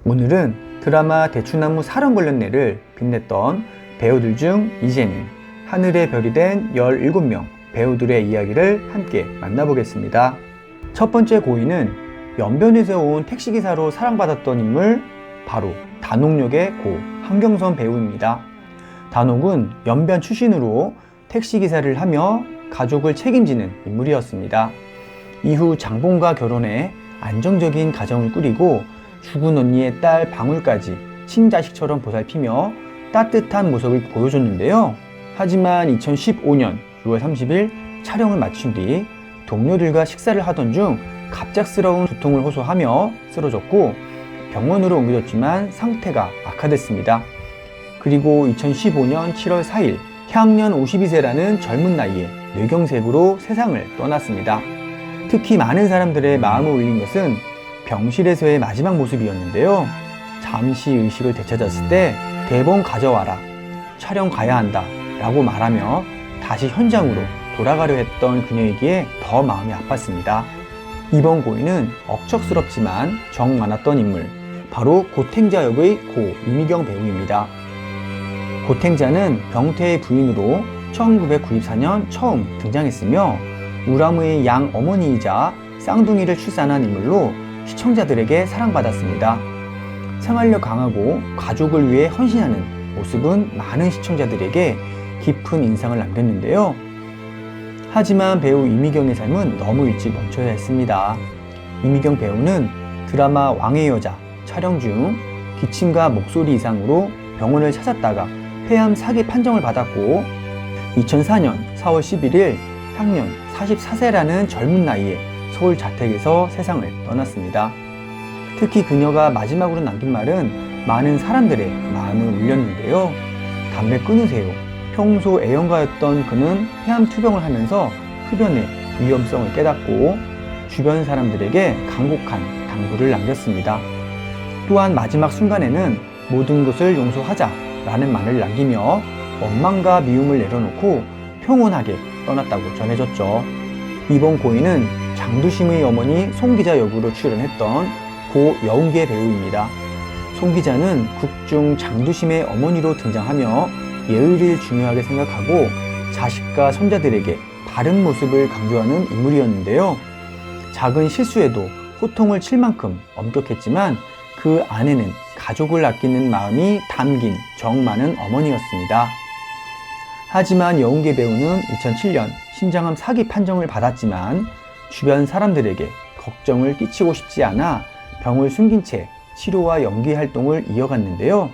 오늘은 드라마 대추나무 사랑벌레네를 빛냈던 배우들 중 이제는 하늘의 별이 된 17명 배우들의 이야기를 함께 만나보겠습니다. 첫 번째 고인은 연변에서 온 택시기사로 사랑받았던 인물, 바로 단옥역의 고 한경선 배우입니다. 단옥은 연변 출신으로 택시기사를 하며 가족을 책임지는 인물이었습니다. 이후 장본과 결혼해 안정적인 가정을 꾸리고 죽은 언니의 딸 방울까지 친자식처럼 보살피며 따뜻한 모습을 보여줬는데요. 하지만 2015년 6월 30일 촬영을 마친 뒤 동료들과 식사를 하던 중 갑작스러운 두통을 호소하며 쓰러졌고 병원으로 옮겨졌지만 상태가 악화됐습니다. 그리고 2015년 7월 4일 향년 52세라는 젊은 나이에 뇌경색으로 세상을 떠났습니다. 특히 많은 사람들의 마음을 울린 것은 병실에서의 마지막 모습이었는데요. 잠시 의식을 되찾았을 때 대본 가져와라, 촬영 가야 한다 라고 말하며 다시 현장으로 돌아가려 했던 그녀이기에 더 마음이 아팠습니다. 이번 고인은 억척스럽지만 정 많았던 인물, 바로 고탱자 역의 고 이미경 배우입니다. 고탱자는 병태의 부인으로 1994년 처음 등장했으며 우람의 양 어머니이자 쌍둥이를 출산한 인물로 시청자들에게 사랑받았습니다. 생활력 강하고 가족을 위해 헌신하는 모습은 많은 시청자들에게 깊은 인상을 남겼는데요. 하지만 배우 이미경의 삶은 너무 일찍 멈춰야 했습니다. 이미경 배우는 드라마 왕의 여자 촬영 중 기침과 목소리 이상으로 병원을 찾았다가 폐암 사기 판정을 받았고 2004년 4월 11일 향년 44세라는 젊은 나이에 서울 자택에서 세상을 떠났습니다. 특히 그녀가 마지막으로 남긴 말은 많은 사람들의 마음을 울렸는데요. 담배 끊으세요. 평소 애연가였던 그는 폐암 투병을 하면서 흡연의 위험성을 깨닫고 주변 사람들에게 간곡한 당부를 남겼습니다. 또한 마지막 순간에는 모든 것을 용서하자라는 말을 남기며 원망과 미움을 내려놓고 평온하게 떠났다고 전해졌죠. 이번 고인은 장두심의 어머니 송기자 역으로 출연했던 고 여운계 배우입니다. 송기자는 극중 장두심의 어머니로 등장하며 예의를 중요하게 생각하고 자식과 손자들에게 바른 모습을 강조하는 인물이었는데요. 작은 실수에도 호통을 칠 만큼 엄격했지만 그 안에는 가족을 아끼는 마음이 담긴 정 많은 어머니였습니다. 하지만 여운계 배우는 2007년 신장암 사기 판정을 받았지만 주변 사람들에게 걱정을 끼치고 싶지 않아 병을 숨긴 채 치료와 연기 활동을 이어갔는데요.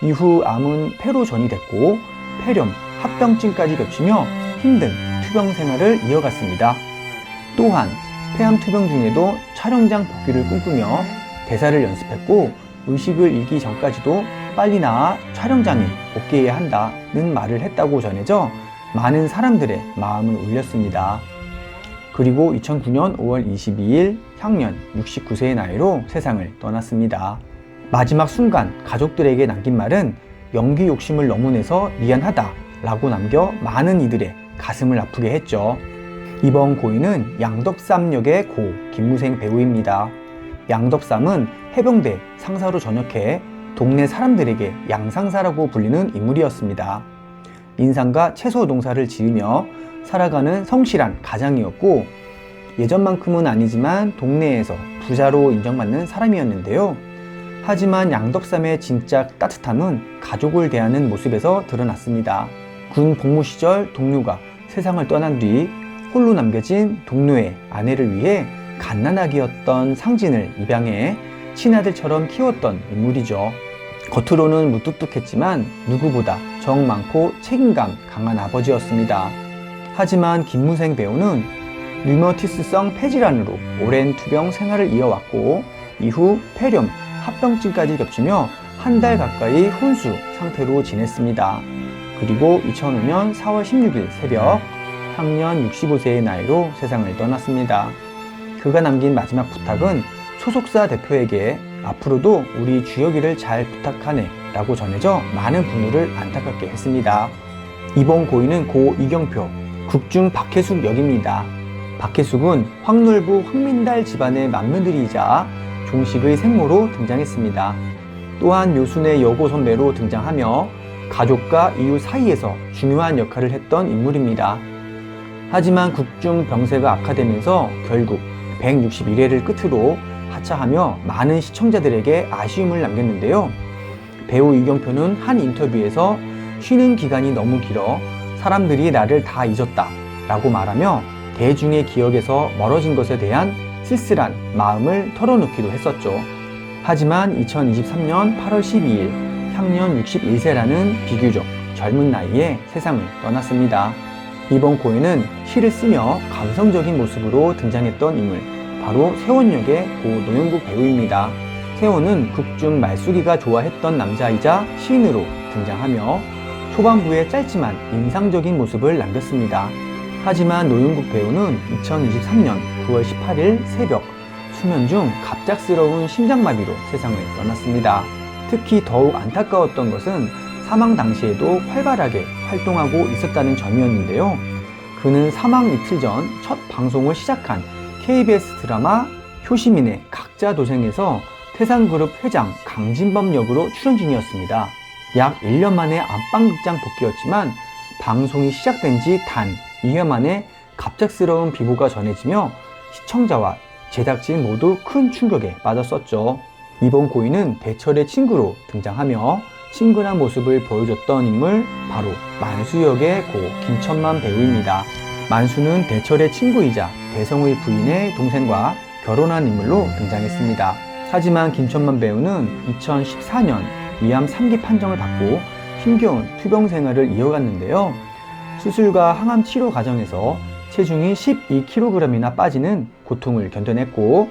이후 암은 폐로 전이됐고 폐렴, 합병증까지 겹치며 힘든 투병 생활을 이어갔습니다. 또한 폐암 투병 중에도 촬영장 복귀를 꿈꾸며 대사를 연습했고 의식을 잃기 전까지도 빨리 나아 촬영장에 복귀해야 한다는 말을 했다고 전해져 많은 사람들의 마음을 울렸습니다. 그리고 2009년 5월 22일 향년 69세의 나이로 세상을 떠났습니다. 마지막 순간 가족들에게 남긴 말은 연기 욕심을 너무 내서 미안하다 라고 남겨 많은 이들의 가슴을 아프게 했죠. 이번 고인은 양덕삼 역의 고 김무생 배우입니다. 양덕삼은 해병대 상사로 전역해 동네 사람들에게 양상사라고 불리는 인물이었습니다. 인삼과 채소 농사를 지으며 살아가는 성실한 가장이었고 예전만큼은 아니지만 동네에서 부자로 인정받는 사람이었는데요. 하지만 양덕삼의 진짜 따뜻함은 가족을 대하는 모습에서 드러났습니다. 군 복무 시절 동료가 세상을 떠난 뒤 홀로 남겨진 동료의 아내를 위해 갓난아기였던 상진을 입양해 친아들처럼 키웠던 인물이죠. 겉으로는 무뚝뚝했지만 누구보다 정 많고 책임감 강한 아버지였습니다. 하지만 김무생 배우는 류머티스성 폐질환으로 오랜 투병 생활을 이어왔고 이후 폐렴, 합병증까지 겹치며 한 달 가까이 혼수 상태로 지냈습니다. 그리고 2005년 4월 16일 새벽 향년 65세의 나이로 세상을 떠났습니다. 그가 남긴 마지막 부탁은 소속사 대표에게 앞으로도 우리 주혁이를 잘 부탁하네 라고 전해져 많은 분노를 안타깝게 했습니다. 이번 고인은 고 이경표, 극중 박혜숙 역입니다. 박혜숙은 황놀부 황민달 집안의 맏며느리이자 종식의 생모로 등장했습니다. 또한 묘순의 여고 선배로 등장하며 가족과 이웃 사이에서 중요한 역할을 했던 인물입니다. 하지만 국중 병세가 악화되면서 결국 161회를 끝으로 하차하며 많은 시청자들에게 아쉬움을 남겼는데요. 배우 이경표는 한 인터뷰에서 쉬는 기간이 너무 길어 사람들이 나를 다 잊었다 라고 말하며 대중의 기억에서 멀어진 것에 대한 쓸쓸한 마음을 털어놓기도 했었죠. 하지만 2023년 8월 12일 향년 61세라는 비교적 젊은 나이에 세상을 떠났습니다. 이번 공연은 시를 쓰며 감성적인 모습으로 등장했던 인물, 바로 세원 역의 고 노영국 배우입니다. 세원은 극중 말숙이가 좋아했던 남자이자 시인으로 등장하며 초반부에 짧지만 인상적인 모습을 남겼습니다. 하지만 노영국 배우는 2023년 9월 18일 새벽 수면 중 갑작스러운 심장마비로 세상을 떠났습니다. 특히 더욱 안타까웠던 것은 사망 당시에도 활발하게 활동하고 있었다는 점이었는데요. 그는 사망 이틀 전 첫 방송을 시작한 KBS 드라마 효시민의 각자 도생에서 태산그룹 회장 강진범 역으로 출연 중이었습니다. 약 1년 만에 안방극장 복귀였지만 방송이 시작된 지 단 2회 만에 갑작스러운 비보가 전해지며 시청자와 제작진 모두 큰 충격에 빠졌었죠. 이번 고인은 대철의 친구로 등장하며 친근한 모습을 보여줬던 인물, 바로 만수 역의 고 김천만 배우입니다. 만수는 대철의 친구이자 대성의 부인의 동생과 결혼한 인물로 등장했습니다. 하지만 김천만 배우는 2014년 위암 3기 판정을 받고 힘겨운 투병 생활을 이어갔는데요. 수술과 항암 치료 과정에서 체중이 12kg이나 빠지는 고통을 견뎌냈고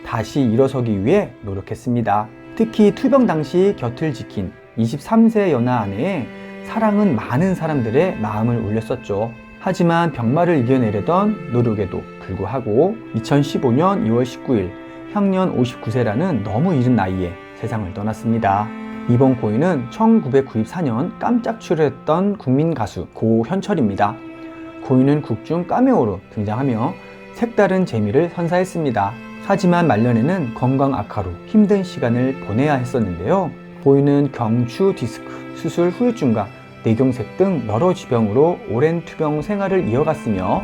다시 일어서기 위해 노력했습니다. 특히 투병 당시 곁을 지킨 23세 연하 아내의 사랑은 많은 사람들의 마음을 울렸었죠. 하지만 병마를 이겨내려던 노력에도 불구하고 2015년 2월 19일 향년 59세라는 너무 이른 나이에 세상을 떠났습니다. 이번 고인은 1994년 깜짝 출연했던 국민 가수 고현철입니다. 고인은 국중 카메오로 등장하며 색다른 재미를 선사했습니다. 하지만 말년에는 건강 악화로 힘든 시간을 보내야 했었는데요. 고인은 경추 디스크, 수술 후유증과 뇌경색 등 여러 지병으로 오랜 투병 생활을 이어갔으며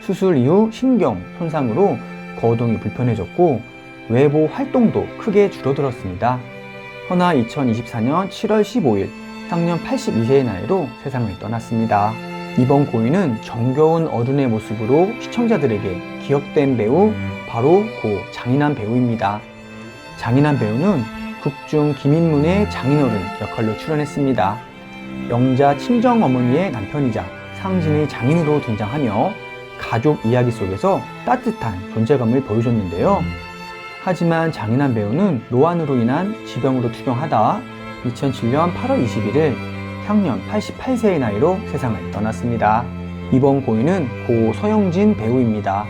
수술 이후 신경 손상으로 거동이 불편해졌고 외부 활동도 크게 줄어들었습니다. 허나 2024년 7월 15일 향년 82세의 나이로 세상을 떠났습니다. 이번 고인은 정겨운 어른의 모습으로 시청자들에게 기억된 배우, 바로 고 장인환 배우입니다. 장인환 배우는 극중 김인문의 장인어른 역할로 출연했습니다. 영자 친정어머니의 남편이자 상진의 장인으로 등장하며 가족 이야기 속에서 따뜻한 존재감을 보여줬는데요. 하지만 장인환 배우는 노안으로 인한 지병으로 투병하다 2007년 8월 21일 향년 88세의 나이로 세상을 떠났습니다. 이번 고인은 고 서영진 배우입니다.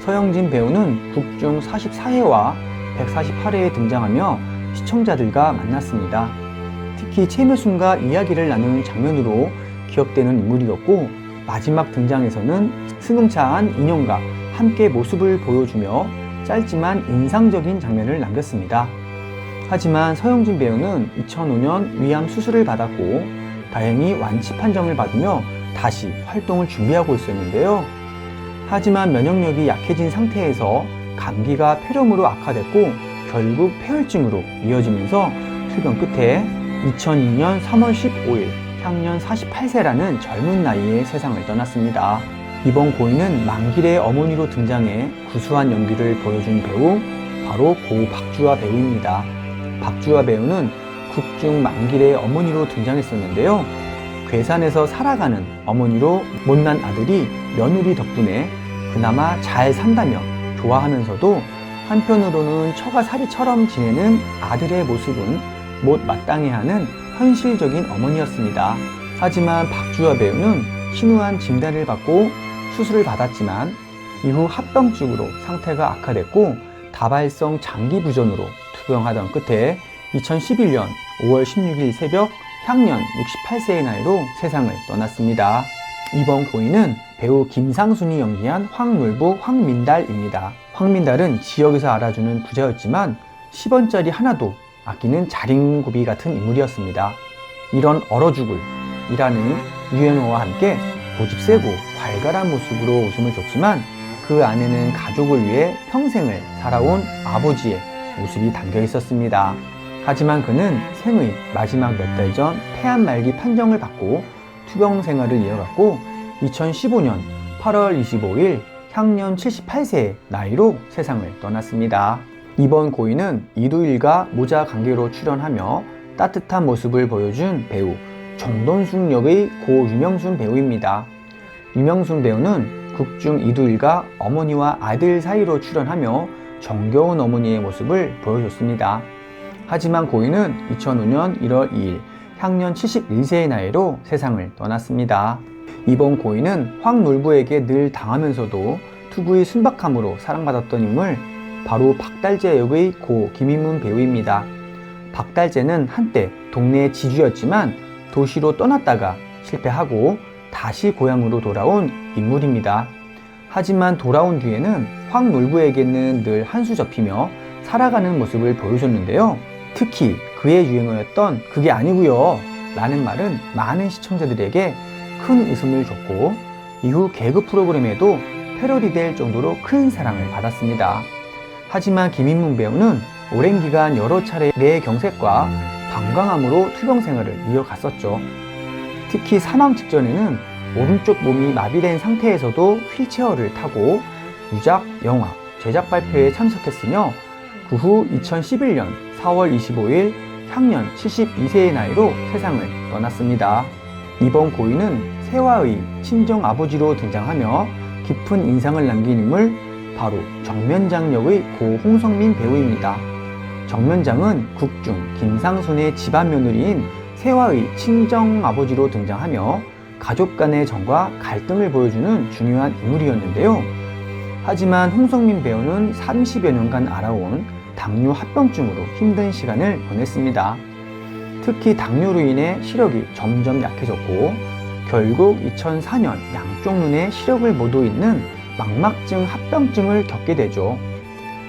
서영진 배우는 국중 44회와 148회에 등장하며 시청자들과 만났습니다. 특히 최묘순과 이야기를 나누는 장면으로 기억되는 인물이었고 마지막 등장에서는 승용차한 인형과 함께 모습을 보여주며 짧지만 인상적인 장면을 남겼습니다. 하지만 서영진 배우는 2005년 위암 수술을 받았고 다행히 완치 판정을 받으며 다시 활동을 준비하고 있었는데요. 하지만 면역력이 약해진 상태에서 감기가 폐렴으로 악화됐고 결국 폐혈증으로 이어지면서 투병 끝에 2002년 3월 15일 향년 48세라는 젊은 나이에 세상을 떠났습니다. 이번 고인은 만길의 어머니로 등장해 구수한 연기를 보여준 배우, 바로 고 박주아 배우입니다. 박주아 배우는 국중 만길의 어머니로 등장했었는데요. 괴산에서 살아가는 어머니로 못난 아들이 며느리 덕분에 그나마 잘 산다며 좋아하면서도 한편으로는 처가 살이처럼 지내는 아들의 모습은 못 마땅해하는 현실적인 어머니였습니다. 하지만 박주아 배우는 신우한 진단을 받고 수술을 받았지만 이후 합병증으로 상태가 악화됐고 다발성 장기 부전으로 투병하던 끝에 2011년 5월 16일 새벽 향년 68세의 나이로 세상을 떠났습니다. 이번 고인은 배우 김상순이 연기한 황놀부 황민달입니다. 황민달은 지역에서 알아주는 부자였지만 10원짜리 하나도 아끼는 자린고비 같은 인물이었습니다. 이런 얼어 죽을 이라는 유행어와 함께 고집 세고 괄괄한 모습으로 웃음을 줬지만 그 안에는 가족을 위해 평생을 살아온 아버지의 모습이 담겨 있었습니다. 하지만 그는 생의 마지막 몇 달 전 폐암 말기 판정을 받고 투병 생활을 이어갔고 2015년 8월 25일 향년 78세의 나이로 세상을 떠났습니다. 이번 고인은 이두일과 모자 관계로 출연하며 따뜻한 모습을 보여준 배우 정돈숙 역의 고 유명순 배우입니다. 유명순 배우는 극중 이두일과 어머니와 아들 사이로 출연하며 정겨운 어머니의 모습을 보여줬습니다. 하지만 고인은 2005년 1월 2일 향년 71세의 나이로 세상을 떠났습니다. 이번 고인은 황놀부에게 늘 당하면서도 투구의 순박함으로 사랑받았던 인물 바로 박달재 역의 고 김인문 배우입니다. 박달재는 한때 동네 지주였지만 도시로 떠났다가 실패하고 다시 고향으로 돌아온 인물입니다. 하지만 돌아온 뒤에는 황놀부에게는 늘 한수 접히며 살아가는 모습을 보여줬는데요. 특히 그의 유행어였던 "그게 아니고요" 라는 말은 많은 시청자들에게 큰 웃음을 줬고 이후 개그 프로그램에도 패러디될 정도로 큰 사랑을 받았습니다. 하지만 김인문 배우는 오랜 기간 여러 차례 뇌경색과 방광암으로 투병 생활을 이어갔었죠. 특히 사망 직전에는 오른쪽 몸이 마비된 상태에서도 휠체어를 타고 유작, 영화, 제작 발표에 참석했으며 그 후 2011년 4월 25일 향년 72세의 나이로 세상을 떠났습니다. 이번 고인은 세화의 친정 아버지로 등장하며 깊은 인상을 남긴 인물 바로 정면장 역의 고 홍성민 배우입니다. 정면장은 국중 김상순의 집안 며느리인 세화의 친정 아버지로 등장하며 가족 간의 정과 갈등을 보여주는 중요한 인물이었는데요. 하지만 홍성민 배우는 30여 년간 알아온 당뇨 합병증으로 힘든 시간을 보냈습니다. 특히 당뇨로 인해 시력이 점점 약해졌고 결국 2004년 양쪽 눈에 시력을 모두 잃는 망막증 합병증을 겪게 되죠.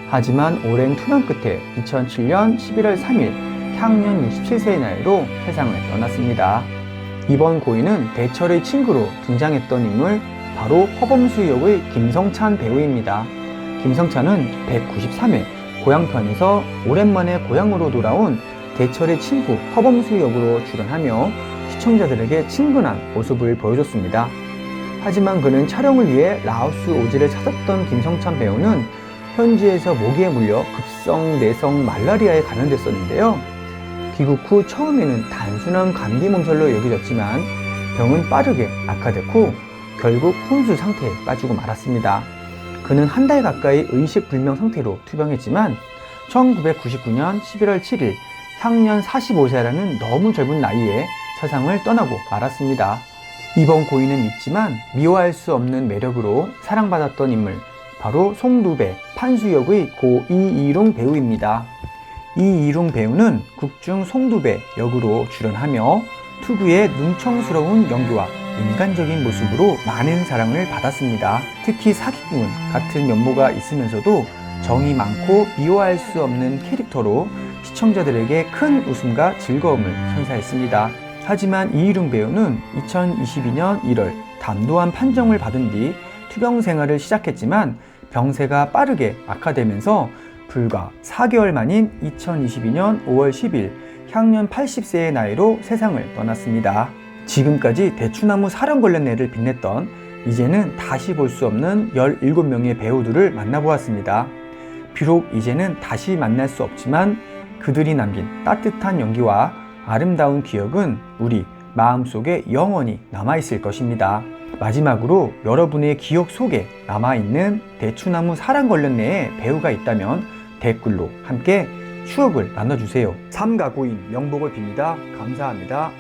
하지만 오랜 투병 끝에 2007년 11월 3일 향년 67세의 나이로 세상을 떠났습니다. 이번 고인은 대철의 친구로 등장했던 인물 바로 허범수 역의 김성찬 배우입니다. 김성찬은 193회 고향편에서 오랜만에 고향으로 돌아온 대철의 친구 허범수 역으로 출연하며 시청자들에게 친근한 모습을 보여줬습니다. 하지만 그는 촬영을 위해 라오스 오지를 찾았던 김성찬 배우는 현지에서 모기에 물려 급성 내성 말라리아에 감염됐었는데요. 귀국 후 처음에는 단순한 감기 몸살로 여겨졌지만 병은 빠르게 악화됐고 결국 혼수 상태에 빠지고 말았습니다. 그는 한 달 가까이 의식불명 상태로 투병했지만 1999년 11월 7일 향년 45세라는 너무 젊은 나이에 세상을 떠나고 말았습니다. 이번 고인은 믿지만 미워할 수 없는 매력으로 사랑받았던 인물 바로 송두배 판수 역의 고 이일웅 배우입니다. 이일웅 배우는 극중 송두배 역으로 출연하며 투구의 능청스러운 연기와 인간적인 모습으로 많은 사랑을 받았습니다. 특히 사기꾼 같은 면모가 있으면서도 정이 많고 미워할 수 없는 캐릭터로 시청자들에게 큰 웃음과 즐거움을 선사했습니다. 하지만 이일웅 배우는 2022년 1월 담도암 판정을 받은 뒤 투병 생활을 시작했지만 병세가 빠르게 악화되면서 불과 4개월 만인 2022년 5월 10일 향년 80세의 나이로 세상을 떠났습니다. 지금까지 대추나무 사령걸레내를 빛냈던 이제는 다시 볼 수 없는 17명의 배우들을 만나보았습니다. 비록 이제는 다시 만날 수 없지만 그들이 남긴 따뜻한 연기와 아름다운 기억은 우리 마음속에 영원히 남아있을 것입니다. 마지막으로 여러분의 기억 속에 남아있는 대추나무 사랑걸레내에 배우가 있다면 댓글로 함께 추억을 나눠주세요. 삼가 고인 명복을 빕니다. 감사합니다.